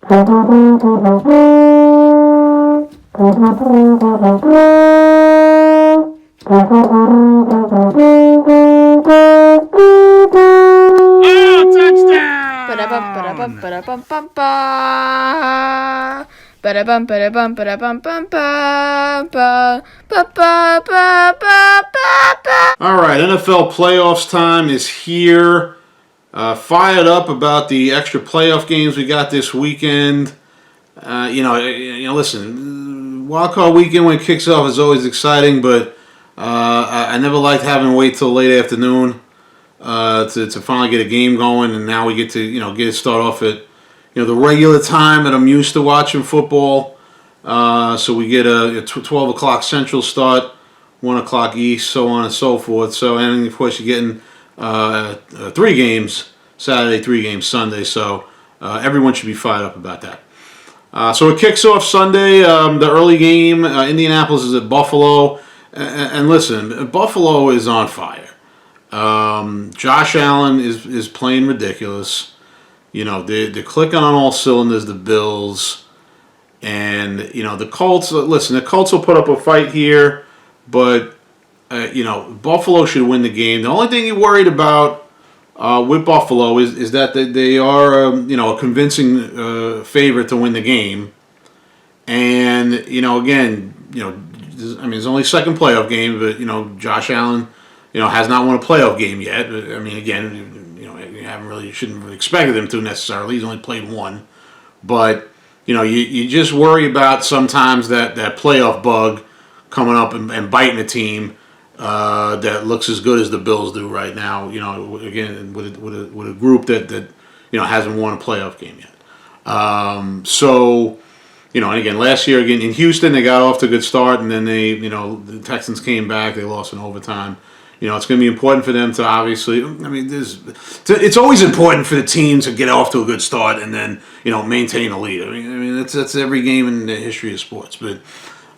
All right, NFL playoffs time is here. Fired up about the extra playoff games we got this weekend. Listen, wildcard weekend when it kicks off is always exciting, but I never liked having to wait till late afternoon to finally get a game going, and now we get to get it start off at the regular time that I'm used to watching football. So we get a 12 o'clock Central start, 1 o'clock East, so on and so forth. So, and of course you're getting 3 games Saturday, 3 games Sunday. So everyone should be fired up about that. So it kicks off Sunday. The early game, Indianapolis is at Buffalo. And listen, Buffalo is on fire. Josh Allen is playing ridiculous. They're clicking on all cylinders, the Bills. And, the Colts, listen, the Colts will put up a fight here. But, Buffalo should win the game. The only thing you're worried about with Buffalo is that they are, a convincing favorite to win the game. And, again, it's only second playoff game, but, Josh Allen, has not won a playoff game yet. I mean, again, you shouldn't have expected him to necessarily. He's only played one. But, you just worry about sometimes that playoff bug coming up and biting a team that looks as good as the Bills do right now. Again, with a group that hasn't won a playoff game yet. And again, last year again in Houston they got off to a good start, and then the Texans came back. They lost in overtime. It's going to be important for them to obviously. It's always important for the team to get off to a good start and then maintain a lead. I mean that's every game in the history of sports. But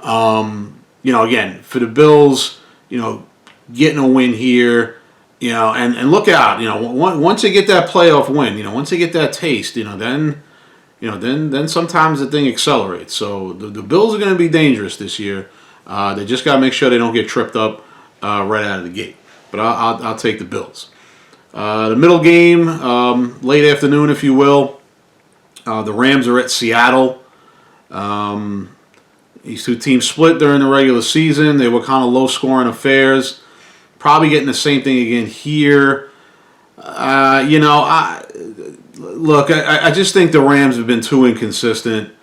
again, for the Bills, getting a win here, and look out, once they get that playoff win, once they get that taste, then sometimes the thing accelerates. So the Bills are going to be dangerous this year. They just got to make sure they don't get tripped up right out of the gate. But I'll take the Bills. The middle game, late afternoon, if you will. The Rams are at Seattle. These two teams split during the regular season. They were kind of low-scoring affairs. Probably getting the same thing again here. I just think the Rams have been too inconsistent.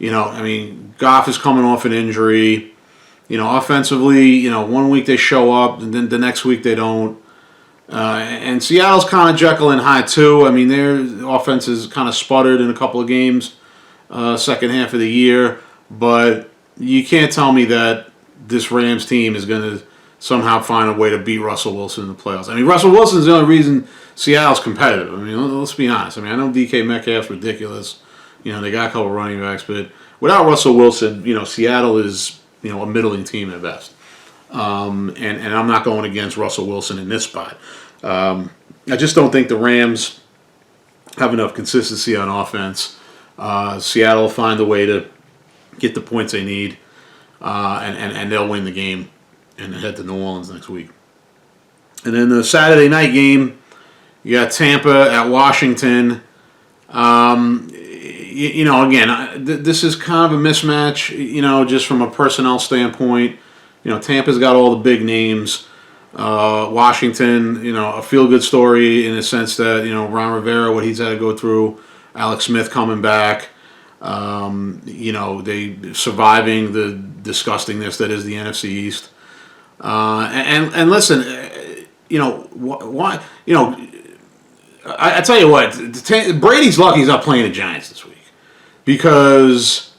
Goff is coming off an injury. Offensively, 1 week they show up, and then the next week they don't. And Seattle's kind of Jekyll and Hyde too. I mean, their offense has kind of sputtered in a couple of games, second half of the year. But you can't tell me that this Rams team is going to somehow find a way to beat Russell Wilson in the playoffs. I mean, Russell Wilson's the only reason Seattle's competitive. I mean, let's be honest. I mean, I know DK Metcalf's ridiculous. They got a couple running backs, but without Russell Wilson, Seattle is a middling team at best. And I'm not going against Russell Wilson in this spot. I just don't think the Rams have enough consistency on offense. Seattle will find a way to get the points they need, and they'll win the game and head to New Orleans next week. And then the Saturday night game, you got Tampa at Washington. Again, this is kind of a mismatch, just from a personnel standpoint. Tampa's got all the big names. Washington, a feel-good story in the sense that, Ron Rivera, what he's had to go through, Alex Smith coming back, they surviving the disgustingness that is the NFC East. And listen, why, I tell you what, Brady's lucky he's not playing the Giants this week. Because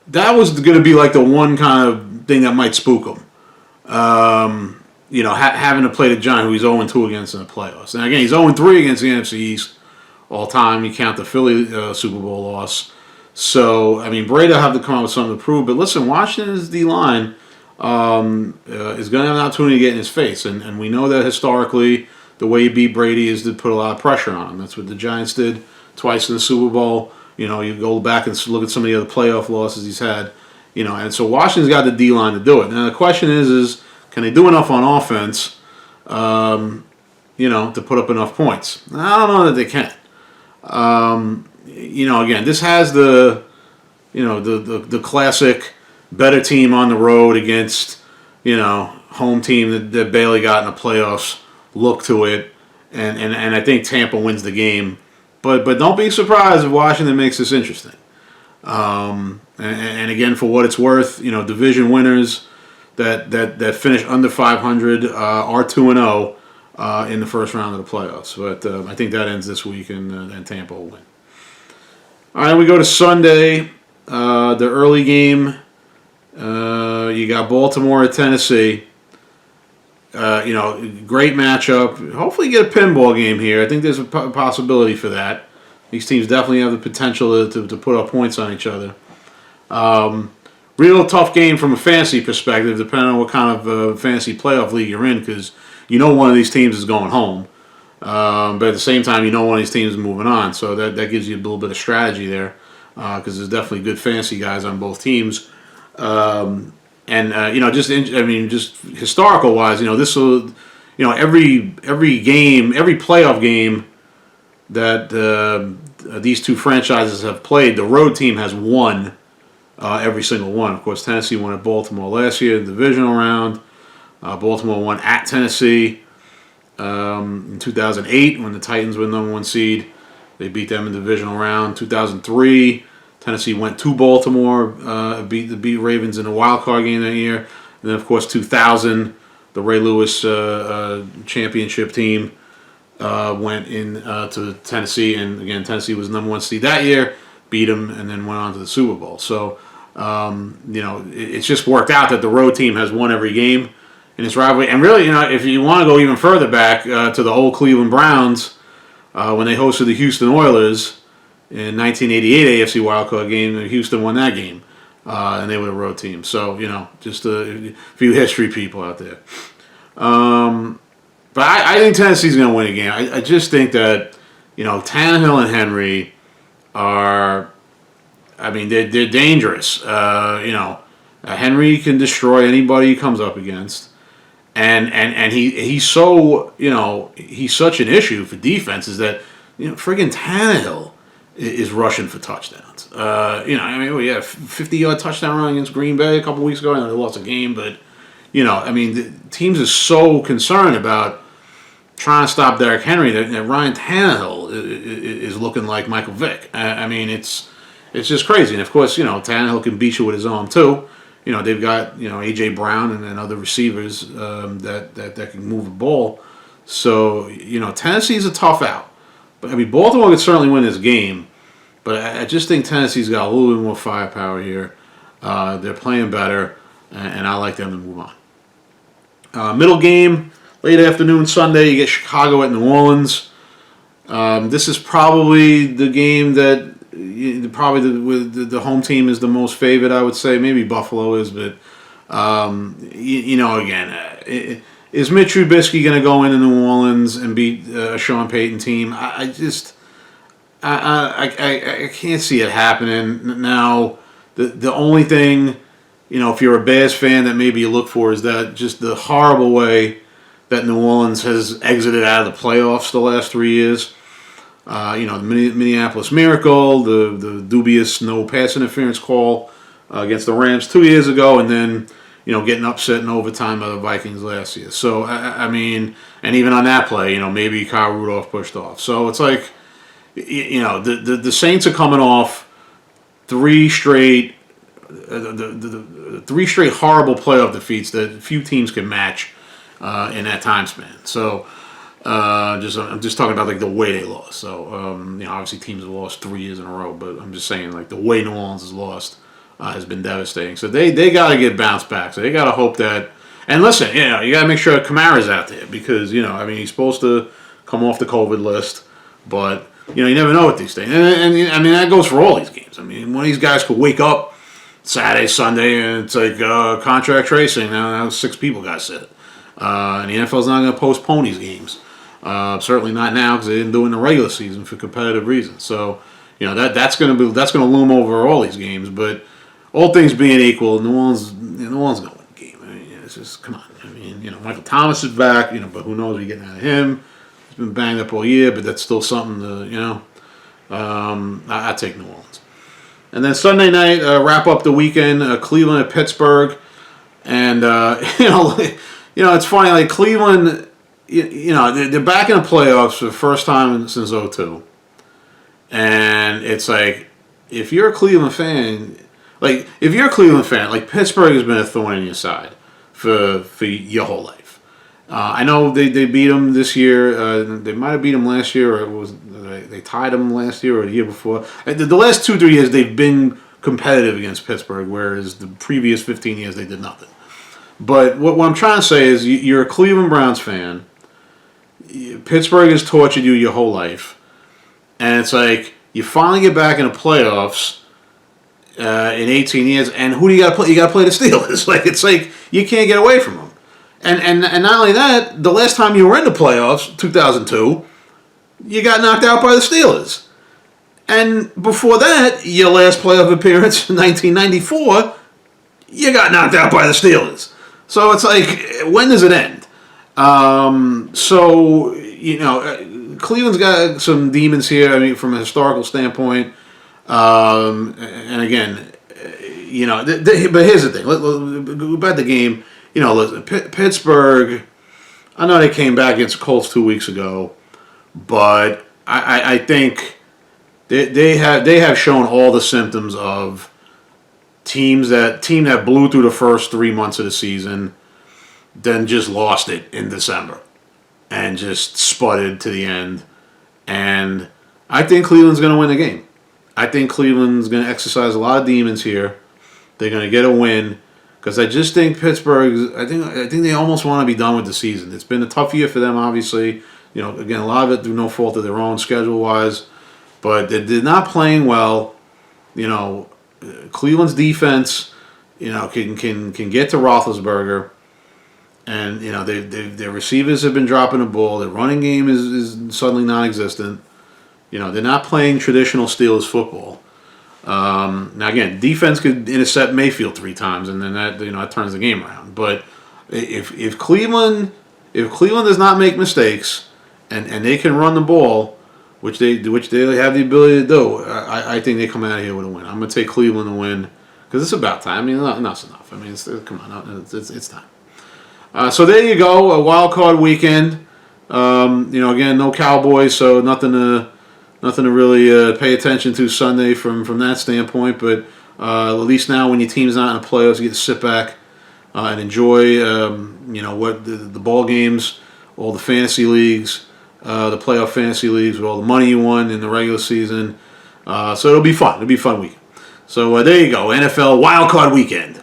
that was going to be like the one kind of thing that might spook him. Having to play the Giants, who he's 0-2 against in the playoffs. And again, he's 0-3 against the NFC East all time. You count the Philly Super Bowl loss. So, I mean, Brady will have to come out with something to prove. But listen, Washington's D-line is going to have an opportunity to get in his face. And we know that historically, the way you beat Brady is to put a lot of pressure on him. That's what the Giants did twice in the Super Bowl. You go back and look at some of the other playoff losses he's had. And so Washington's got the D-line to do it. Now the question is can they do enough on offense, to put up enough points? I don't know that they can. Again, this has the classic better team on the road against, home team that barely got in the playoffs look to it. And I think Tampa wins the game. But don't be surprised if Washington makes this interesting. And again, for what it's worth, division winners that finish under 500 are 2-0 in the first round of the playoffs. But I think that ends this week, and Tampa will win. All right, we go to Sunday, the early game. You got Baltimore at Tennessee. Great matchup. Hopefully, get a pinball game here. I think there's a possibility for that. These teams definitely have the potential to put up points on each other. Real tough game from a fantasy perspective, depending on what kind of fantasy playoff league you're in, because one of these teams is going home. But at the same time, one of these teams is moving on. So that gives you a little bit of strategy there, because there's definitely good fantasy guys on both teams. Just historical wise, this will, every game, every playoff game that these two franchises have played, the road team has won every single one. Of course, Tennessee won at Baltimore last year in the divisional round. Baltimore won at Tennessee in 2008 when the Titans were the number one seed. They beat them in the divisional round. 2003. Tennessee went to Baltimore, beat Ravens in the wild card game that year. And then, of course, 2000, the Ray Lewis championship team went in to Tennessee. And, again, Tennessee was the number one seed that year, beat them, and then went on to the Super Bowl. So, it's just worked out that the road team has won every game in this rivalry. And really, if you want to go even further back to the old Cleveland Browns, when they hosted the Houston Oilers, in 1988 AFC wildcard game, Houston won that game, and they were the road team. So, just a few history people out there. But I think Tennessee's going to win a game. I just think that, Tannehill and Henry are, they're dangerous. Henry can destroy anybody he comes up against. And he's so, he's such an issue for defenses that, friggin' Tannehill is rushing for touchdowns. We had a 50-yard touchdown run against Green Bay a couple weeks ago. I know they lost a game, but, the teams are so concerned about trying to stop Derrick Henry that Ryan Tannehill is looking like Michael Vick. It's just crazy. And, of course, Tannehill can beat you with his arm, too. They've got, A.J. Brown and other receivers that can move the ball. So, Tennessee's a tough out. But, Baltimore could certainly win this game. But I just think Tennessee's got a little bit more firepower here. They're playing better, and I like them to move on. Middle game, late afternoon Sunday, you get Chicago at New Orleans. This is probably the game that the home team is the most favored, I would say. Maybe Buffalo is, but, is Mitch Trubisky going to go into New Orleans and beat a Sean Payton team? I can't see it happening. Now, the only thing, if you're a Bears fan that maybe you look for is that just the horrible way that New Orleans has exited out of the playoffs the last 3 years. The Minneapolis Miracle, the dubious no pass interference call against the Rams 2 years ago, and then, getting upset in overtime by the Vikings last year. So, and even on that play, maybe Kyle Rudolph pushed off. So it's like, the Saints are coming off three straight horrible playoff defeats that few teams can match in that time span. So, I'm just talking about like the way they lost. So, obviously teams have lost 3 years in a row, but I'm just saying like the way New Orleans has lost has been devastating. So they got to get bounced back. So they got to hope that. And listen, you got to make sure Kamara's out there because he's supposed to come off the COVID list, but you never know with these things. And that goes for all these games. One of these guys could wake up Saturday, Sunday, and it's like contract tracing. Now 6 people got sick. And the NFL's not going to postpone these games. Certainly not now because they didn't do it in the regular season for competitive reasons. So, that's going to loom over all these games. But all things being equal, New Orleans going to win the game. I mean, it's just come on. I mean, Michael Thomas is back. But who knows what you're getting out of him? He's been banged up all year, but that's still something to I take New Orleans. And then Sunday night, wrap up the weekend. Cleveland at Pittsburgh, and it's funny. Like Cleveland, they're back in the playoffs for the first time since '02, and it's like if you're a Cleveland fan, like Pittsburgh has been a thorn in your side for your whole life. I know they beat them this year. They might have beat them last year, or they tied them last year or the year before. The last 2-3 years they've been competitive against Pittsburgh, whereas the previous 15 years they did nothing. But what I'm trying to say is you're a Cleveland Browns fan. Pittsburgh has tortured you your whole life, and it's like you finally get back in the playoffs in 18 years, and who do you got to play? You got to play the Steelers. It's like you can't get away from them. And not only that, the last time you were in the playoffs, 2002, you got knocked out by the Steelers. And before that, your last playoff appearance in 1994, you got knocked out by the Steelers. So it's like, when does it end? Cleveland's got some demons here, I mean, from a historical standpoint. And again, but here's the thing. About the game. Listen, Pittsburgh, I know they came back against the Colts 2 weeks ago, but I think they have shown all the symptoms of team that blew through the first 3 months of the season, then just lost it in December and just sputtered to the end. And I think Cleveland's going to win the game. I think Cleveland's going to exercise a lot of demons here. They're going to get a win. Because I just think Pittsburgh, I think they almost want to be done with the season. It's been a tough year for them, obviously. Again, a lot of it through no fault of their own, schedule-wise. But they're not playing well. Cleveland's defense, can get to Roethlisberger. And, their receivers have been dropping the ball. Their running game is suddenly non-existent. They're not playing traditional Steelers football. Now again, defense could intercept Mayfield 3 times, and then that turns the game around. But if Cleveland does not make mistakes, and they can run the ball, which they have the ability to do, I think they come out of here with a win. I'm gonna take Cleveland to win because it's about time. I mean, enough's enough. I mean, come on, it's time. So there you go, a wild card weekend. Again, no Cowboys, so nothing to really pay attention to Sunday from that standpoint. But at least now when your team's not in the playoffs, you get to sit back and enjoy, what the ball games, all the fantasy leagues, the playoff fantasy leagues with all the money you won in the regular season. So it'll be fun. It'll be a fun week. So there you go, NFL Wild Card Weekend.